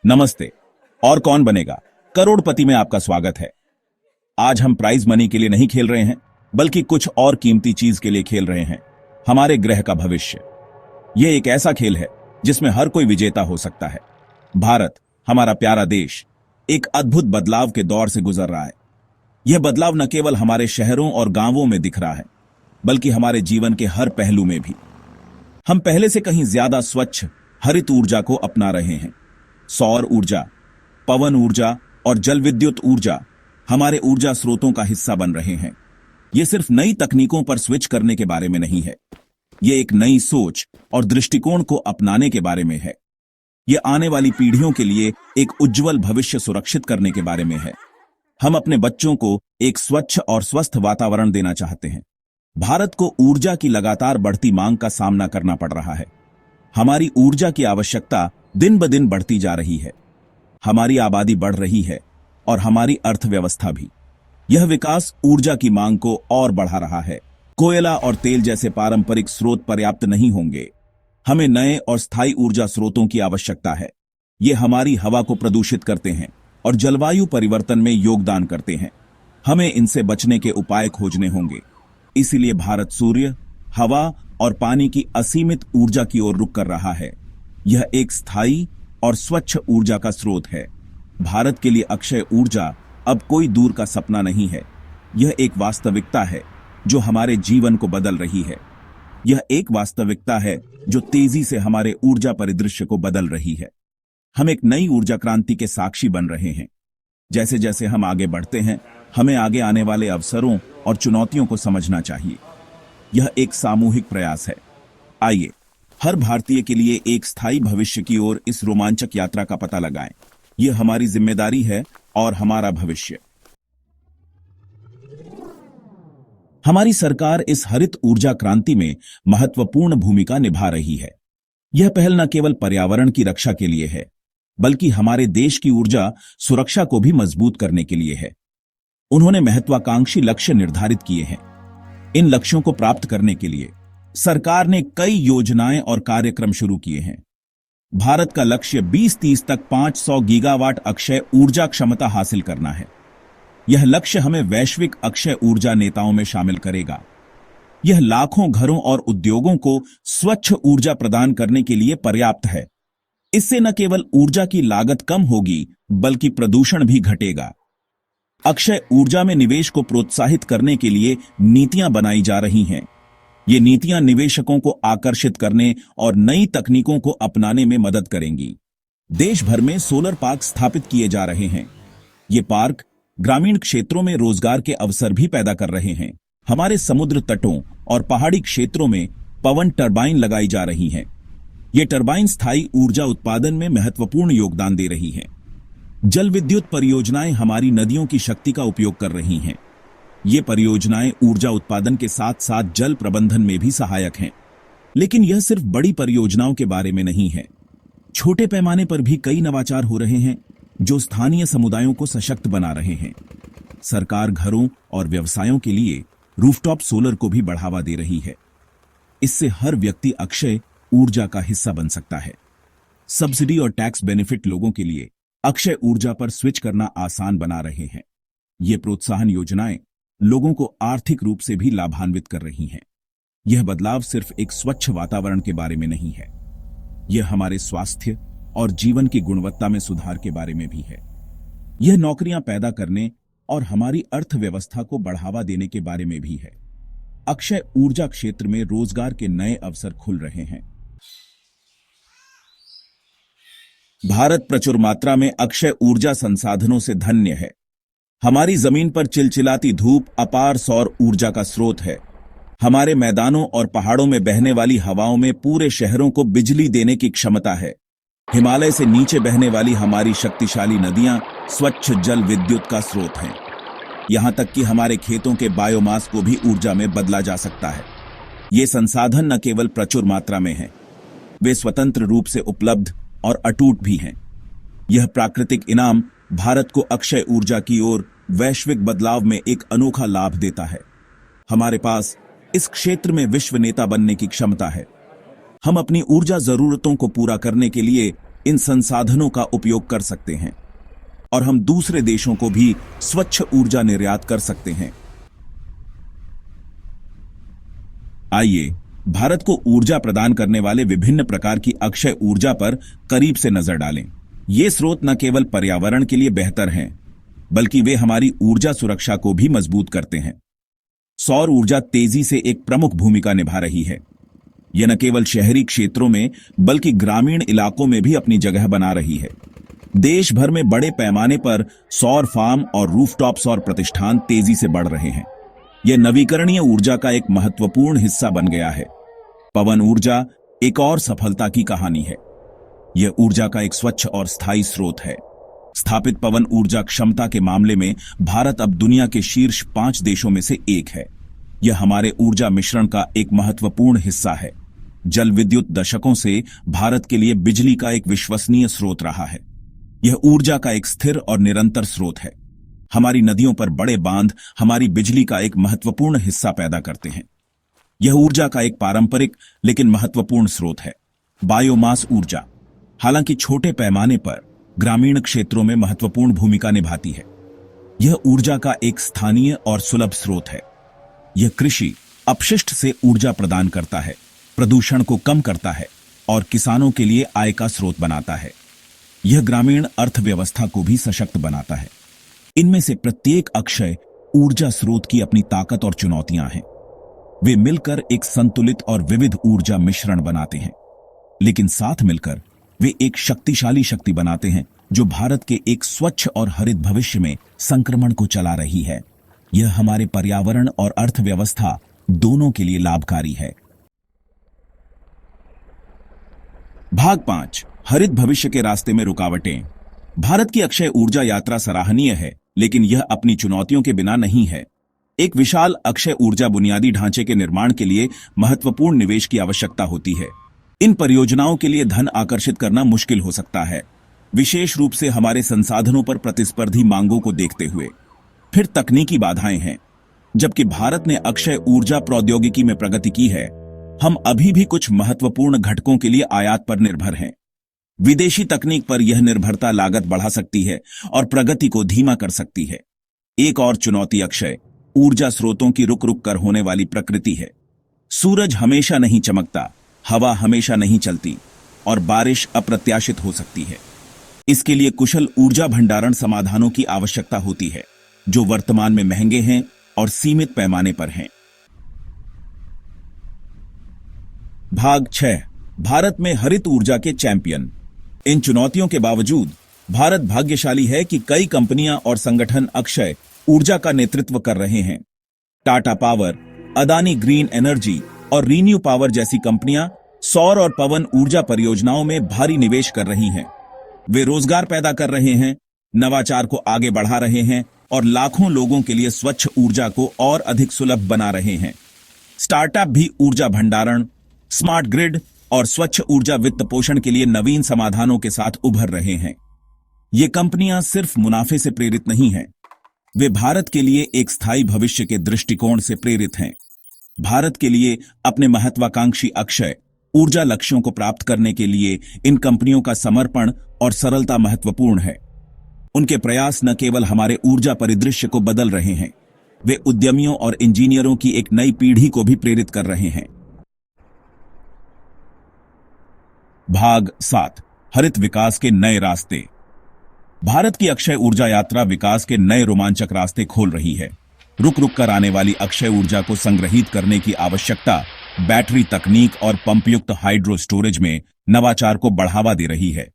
नमस्ते। और कौन बनेगा करोड़पति में आपका स्वागत है। आज हम प्राइज मनी के लिए नहीं खेल रहे हैं, बल्कि कुछ और कीमती चीज के लिए खेल रहे हैं, हमारे ग्रह का भविष्य। यह एक ऐसा खेल है जिसमें हर कोई विजेता हो सकता है। भारत, हमारा प्यारा देश, एक अद्भुत बदलाव के दौर से गुजर रहा है। यह बदलाव न केवल हमारे शहरों और गांवों में दिख रहा है, बल्कि हमारे जीवन के हर पहलू में भी। हम पहले से कहीं ज्यादा स्वच्छ हरित ऊर्जा को अपना रहे हैं। सौर ऊर्जा, पवन ऊर्जा और जल विद्युत ऊर्जा हमारे ऊर्जा स्रोतों का हिस्सा बन रहे हैं। यह सिर्फ नई तकनीकों पर स्विच करने के बारे में नहीं है, यह एक नई सोच और दृष्टिकोण को अपनाने के बारे में है। यह आने वाली पीढ़ियों के लिए एक उज्जवल भविष्य सुरक्षित करने के बारे में है। हम अपने बच्चों को एक स्वच्छ और स्वस्थ वातावरण देना चाहते हैं। भारत को ऊर्जा की लगातार बढ़ती मांग का सामना करना पड़ रहा है। हमारी ऊर्जा की आवश्यकता दिन ब दिन बढ़ती जा रही है। हमारी आबादी बढ़ रही है और हमारी अर्थव्यवस्था भी। यह विकास ऊर्जा की मांग को और बढ़ा रहा है। कोयला और तेल जैसे पारंपरिक स्रोत पर्याप्त नहीं होंगे। हमें नए और स्थायी ऊर्जा स्रोतों की आवश्यकता है। ये हमारी हवा को प्रदूषित करते हैं और जलवायु परिवर्तन में योगदान करते हैं। हमें इनसे बचने के उपाय खोजने होंगे। इसीलिए भारत सूर्य, हवा और पानी की असीमित ऊर्जा की ओर रुख कर रहा है। यह एक स्थायी और स्वच्छ ऊर्जा का स्रोत है। भारत के लिए अक्षय ऊर्जा अब कोई दूर का सपना नहीं है। यह एक वास्तविकता है जो हमारे जीवन को बदल रही है। यह एक वास्तविकता है जो तेजी से हमारे ऊर्जा परिदृश्य को बदल रही है। हम एक नई ऊर्जा क्रांति के साक्षी बन रहे हैं। जैसे जैसे हम आगे बढ़ते हैं, हमें आगे आने वाले अवसरों और चुनौतियों को समझना चाहिए। यह एक सामूहिक प्रयास है। आइए हर भारतीय के लिए एक स्थायी भविष्य की ओर इस रोमांचक यात्रा का पता लगाएं। यह हमारी जिम्मेदारी है और हमारा भविष्य। हमारी सरकार इस हरित ऊर्जा क्रांति में महत्वपूर्ण भूमिका निभा रही है। यह पहल न केवल पर्यावरण की रक्षा के लिए है, बल्कि हमारे देश की ऊर्जा सुरक्षा को भी मजबूत करने के लिए है। उन्होंने महत्वाकांक्षी लक्ष्य निर्धारित किए हैं। इन लक्ष्यों को प्राप्त करने के लिए सरकार ने कई योजनाएं और कार्यक्रम शुरू किए हैं। भारत का लक्ष्य 2030 तक 500 गीगावाट अक्षय ऊर्जा क्षमता हासिल करना है। यह लक्ष्य हमें वैश्विक अक्षय ऊर्जा नेताओं में शामिल करेगा। यह लाखों घरों और उद्योगों को स्वच्छ ऊर्जा प्रदान करने के लिए पर्याप्त है। इससे न केवल ऊर्जा की लागत कम होगी, बल्कि प्रदूषण भी घटेगा। अक्षय ऊर्जा में निवेश को प्रोत्साहित करने के लिए नीतियां बनाई जा रही हैं। ये नीतियां निवेशकों को आकर्षित करने और नई तकनीकों को अपनाने में मदद करेंगी। देश भर में सोलर पार्क स्थापित किए जा रहे हैं। ये पार्क ग्रामीण क्षेत्रों में रोजगार के अवसर भी पैदा कर रहे हैं। हमारे समुद्र तटों और पहाड़ी क्षेत्रों में पवन टरबाइन लगाई जा रही हैं। ये टरबाइन स्थायी ऊर्जा उत्पादन में महत्वपूर्ण योगदान दे रही हैं। जल विद्युत परियोजनाएं हमारी नदियों की शक्ति का उपयोग कर रही हैं। ये परियोजनाएं ऊर्जा उत्पादन के साथ साथ जल प्रबंधन में भी सहायक हैं। लेकिन यह सिर्फ बड़ी परियोजनाओं के बारे में नहीं है। छोटे पैमाने पर भी कई नवाचार हो रहे हैं जो स्थानीय समुदायों को सशक्त बना रहे हैं। सरकार घरों और व्यवसायों के लिए रूफटॉप सोलर को भी बढ़ावा दे रही है। इससे हर व्यक्ति अक्षय ऊर्जा का हिस्सा बन सकता है। सब्सिडी और टैक्स बेनिफिट लोगों के लिए अक्षय ऊर्जा पर स्विच करना आसान बना रहे हैं। ये प्रोत्साहन योजनाएं लोगों को आर्थिक रूप से भी लाभान्वित कर रही हैं। यह बदलाव सिर्फ एक स्वच्छ वातावरण के बारे में नहीं है, यह हमारे स्वास्थ्य और जीवन की गुणवत्ता में सुधार के बारे में भी है। यह नौकरियां पैदा करने और हमारी अर्थव्यवस्था को बढ़ावा देने के बारे में भी है। अक्षय ऊर्जा क्षेत्र में रोजगार के नए अवसर खुल रहे हैं। भारत प्रचुर मात्रा में अक्षय ऊर्जा संसाधनों से धन्य है। हमारी जमीन पर चिलचिलाती धूप अपार सौर ऊर्जा का स्रोत है। हमारे मैदानों और पहाड़ों में बहने वाली हवाओं में पूरे शहरों को बिजली देने की क्षमता है। हिमालय से नीचे बहने वाली हमारी शक्तिशाली नदियां स्वच्छ जल विद्युत का स्रोत हैं। यहां तक कि हमारे खेतों के बायोमास को भी ऊर्जा में बदला जा सकता है। ये संसाधन न केवल प्रचुर मात्रा में हैं, वे स्वतंत्र रूप से उपलब्ध और अटूट भी हैं। यह प्राकृतिक इनाम भारत को अक्षय ऊर्जा की ओर वैश्विक बदलाव में एक अनोखा लाभ देता है। हमारे पास इस क्षेत्र में विश्व नेता बनने की क्षमता है। हम अपनी ऊर्जा जरूरतों को पूरा करने के लिए इन संसाधनों का उपयोग कर सकते हैं और हम दूसरे देशों को भी स्वच्छ ऊर्जा निर्यात कर सकते हैं। आइए भारत को ऊर्जा प्रदान करने वाले विभिन्न प्रकार की अक्षय ऊर्जा पर करीब से नजर डालें। ये स्रोत न केवल पर्यावरण के लिए बेहतर हैं, बल्कि वे हमारी ऊर्जा सुरक्षा को भी मजबूत करते हैं। सौर ऊर्जा तेजी से एक प्रमुख भूमिका निभा रही है। यह न केवल शहरी क्षेत्रों में बल्कि ग्रामीण इलाकों में भी अपनी जगह बना रही है। देश भर में बड़े पैमाने पर सौर फार्म और रूफटॉप सौर प्रतिष्ठान तेजी से बढ़ रहे हैं। यह नवीकरणीय ऊर्जा का एक महत्वपूर्ण हिस्सा बन गया है। पवन ऊर्जा एक और सफलता की कहानी है। यह ऊर्जा का एक स्वच्छ और स्थायी स्रोत है। स्थापित पवन ऊर्जा क्षमता के मामले में भारत अब दुनिया के शीर्ष 5 देशों में से एक है। यह हमारे ऊर्जा मिश्रण का एक महत्वपूर्ण हिस्सा है। जल विद्युत दशकों से भारत के लिए बिजली का एक विश्वसनीय स्रोत रहा है। यह ऊर्जा का एक स्थिर और निरंतर स्रोत है। हमारी नदियों पर बड़े बांध हमारी बिजली का एक महत्वपूर्ण हिस्सा पैदा करते हैं। यह ऊर्जा का एक पारंपरिक लेकिन महत्वपूर्ण स्रोत है। बायोमास ऊर्जा हालांकि छोटे पैमाने पर ग्रामीण क्षेत्रों में महत्वपूर्ण भूमिका निभाती है। यह ऊर्जा का एक स्थानीय और सुलभ स्रोत है। यह कृषि अपशिष्ट से ऊर्जा प्रदान करता है, प्रदूषण को कम करता है और किसानों के लिए आय का स्रोत बनाता है। यह ग्रामीण अर्थव्यवस्था को भी सशक्त बनाता है। इनमें से प्रत्येक अक्षय ऊर्जा स्रोत की अपनी ताकत और चुनौतियां हैं। वे मिलकर एक संतुलित और विविध ऊर्जा मिश्रण बनाते हैं, लेकिन साथ मिलकर वे एक शक्तिशाली शक्ति बनाते हैं जो भारत के एक स्वच्छ और हरित भविष्य में संक्रमण को चला रही है। यह हमारे पर्यावरण और अर्थव्यवस्था दोनों के लिए लाभकारी है। भाग 5 हरित भविष्य के रास्ते में रुकावटें। भारत की अक्षय ऊर्जा यात्रा सराहनीय है, लेकिन यह अपनी चुनौतियों के बिना नहीं है। एक विशाल अक्षय ऊर्जा बुनियादी ढांचे के निर्माण के लिए महत्वपूर्ण निवेश की आवश्यकता होती है। इन परियोजनाओं के लिए धन आकर्षित करना मुश्किल हो सकता है, विशेष रूप से हमारे संसाधनों पर प्रतिस्पर्धी मांगों को देखते हुए। फिर तकनीकी बाधाएं हैं। जबकि भारत ने अक्षय ऊर्जा प्रौद्योगिकी में प्रगति की है, हम अभी भी कुछ महत्वपूर्ण घटकों के लिए आयात पर निर्भर हैं। विदेशी तकनीक पर यह निर्भरता लागत बढ़ा सकती है और प्रगति को धीमा कर सकती है। एक और चुनौती अक्षय ऊर्जा स्रोतों की रुक रुक कर होने वाली प्रकृति है। सूरज हमेशा नहीं चमकता, हवा हमेशा नहीं चलती और बारिश अप्रत्याशित हो सकती है। इसके लिए कुशल ऊर्जा भंडारण समाधानों की आवश्यकता होती है, जो वर्तमान में महंगे हैं और सीमित पैमाने पर हैं। भाग 6 भारत में हरित ऊर्जा के चैंपियन। इन चुनौतियों के बावजूद भारत भाग्यशाली है कि कई कंपनियां और संगठन अक्षय ऊर्जा का नेतृत्व कर रहे हैं। Tata power, Adani green energy और रीन्यू पावर जैसी कंपनियां सौर और पवन ऊर्जा परियोजनाओं में भारी निवेश कर रही हैं। वे रोजगार पैदा कर रहे हैं, नवाचार को आगे बढ़ा रहे हैं और लाखों लोगों के लिए स्वच्छ ऊर्जा को और अधिक सुलभ बना रहे हैं। स्टार्टअप भी ऊर्जा भंडारण, स्मार्ट ग्रिड और स्वच्छ ऊर्जा वित्त पोषण के लिए नवीन समाधानों के साथ उभर रहे हैं। ये कंपनियां सिर्फ मुनाफे से प्रेरित नहीं हैं, वे भारत के लिए एक स्थायी भविष्य के दृष्टिकोण से प्रेरित हैं। भारत के लिए अपने महत्वाकांक्षी अक्षय ऊर्जा लक्ष्यों को प्राप्त करने के लिए इन कंपनियों का समर्पण और सरलता महत्वपूर्ण है। उनके प्रयास न केवल हमारे ऊर्जा परिदृश्य को बदल रहे हैं, वे उद्यमियों और इंजीनियरों की एक नई पीढ़ी को भी प्रेरित कर रहे हैं। भाग 7 हरित विकास के नए रास्ते। भारत की अक्षय ऊर्जा यात्रा विकास के नए रोमांचक रास्ते खोल रही है। रुक रुक कर आने वाली अक्षय ऊर्जा को संग्रहित करने की आवश्यकता बैटरी तकनीक और पंपयुक्त हाइड्रो स्टोरेज में नवाचार को बढ़ावा दे रही है।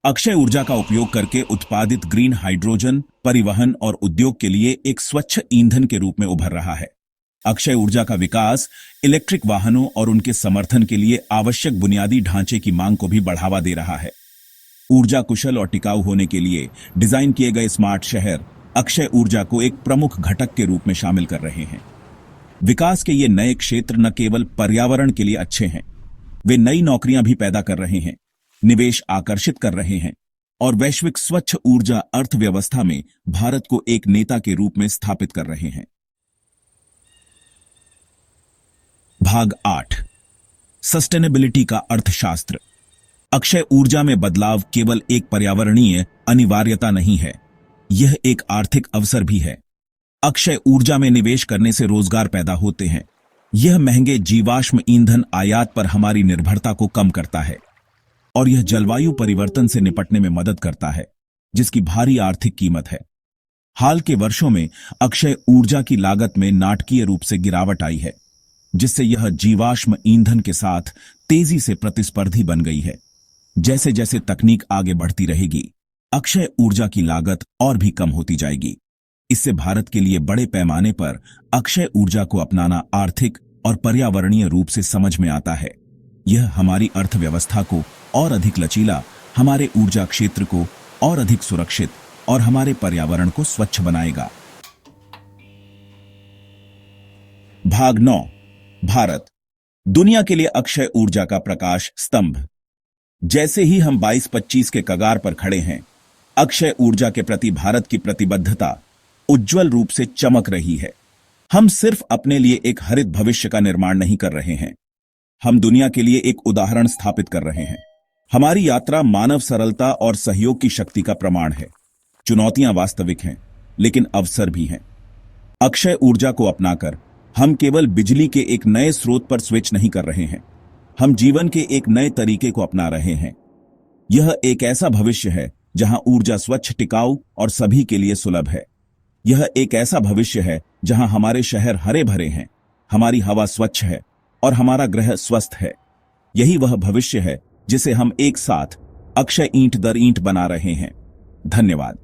अक्षय ऊर्जा का उपयोग करके उत्पादित ग्रीन हाइड्रोजन परिवहन और उद्योग के लिए एक स्वच्छ ईंधन के रूप में उभर रहा है। अक्षय ऊर्जा का विकास इलेक्ट्रिक वाहनों और उनके समर्थन के लिए आवश्यक बुनियादी ढांचे की मांग को भी बढ़ावा दे रहा है। ऊर्जा कुशल और टिकाऊ होने के लिए डिजाइन किए गए स्मार्ट शहर अक्षय ऊर्जा को एक प्रमुख घटक के रूप में शामिल कर रहे हैं। विकास के ये नए क्षेत्र न केवल पर्यावरण के लिए अच्छे हैं, वे नई नौकरियां भी पैदा कर रहे हैं, निवेश आकर्षित कर रहे हैं और वैश्विक स्वच्छ ऊर्जा अर्थव्यवस्था में भारत को एक नेता के रूप में स्थापित कर रहे हैं। भाग 8 सस्टेनेबिलिटी का अर्थशास्त्र। अक्षय ऊर्जा में बदलाव केवल एक पर्यावरणीय अनिवार्यता नहीं है, यह एक आर्थिक अवसर भी है। अक्षय ऊर्जा में निवेश करने से रोजगार पैदा होते हैं। यह महंगे जीवाश्म ईंधन आयात पर हमारी निर्भरता को कम करता है और यह जलवायु परिवर्तन से निपटने में मदद करता है, जिसकी भारी आर्थिक कीमत है। हाल के वर्षों में अक्षय ऊर्जा की लागत में नाटकीय रूप से गिरावट आई है, जिससे यह जीवाश्म ईंधन के साथ तेजी से प्रतिस्पर्धी बन गई है। जैसे जैसे तकनीक आगे बढ़ती रहेगी, अक्षय ऊर्जा की लागत और भी कम होती जाएगी। इससे भारत के लिए बड़े पैमाने पर अक्षय ऊर्जा को अपनाना आर्थिक और पर्यावरणीय रूप से समझ में आता है। यह हमारी अर्थव्यवस्था को और अधिक लचीला, हमारे ऊर्जा क्षेत्र को और अधिक सुरक्षित और हमारे पर्यावरण को स्वच्छ बनाएगा। भाग 9, भारत, दुनिया के लिए अक्षय ऊर्जा का प्रकाश स्तंभ। जैसे ही हम 22-25 के कगार पर खड़े हैं, अक्षय ऊर्जा के प्रति भारत की प्रतिबद्धता उज्जवल रूप से चमक रही है। हम सिर्फ अपने लिए एक हरित भविष्य का निर्माण नहीं कर रहे हैं, हम दुनिया के लिए एक उदाहरण स्थापित कर रहे हैं। हमारी यात्रा मानव सरलता और सहयोग की शक्ति का प्रमाण है। चुनौतियां वास्तविक हैं, लेकिन अवसर भी हैं। अक्षय ऊर्जा को अपनाकर हम केवल बिजली के एक नए स्रोत पर स्विच नहीं कर रहे हैं, हम जीवन के एक नए तरीके को अपना रहे हैं। यह एक ऐसा भविष्य है जहां ऊर्जा स्वच्छ, टिकाऊ और सभी के लिए सुलभ है। यह एक ऐसा भविष्य है जहां हमारे शहर हरे भरे हैं, हमारी हवा स्वच्छ है और हमारा ग्रह स्वस्थ है। यही वह भविष्य है जिसे हम एक साथ अक्षय ईंट दर ईंट बना रहे हैं। धन्यवाद।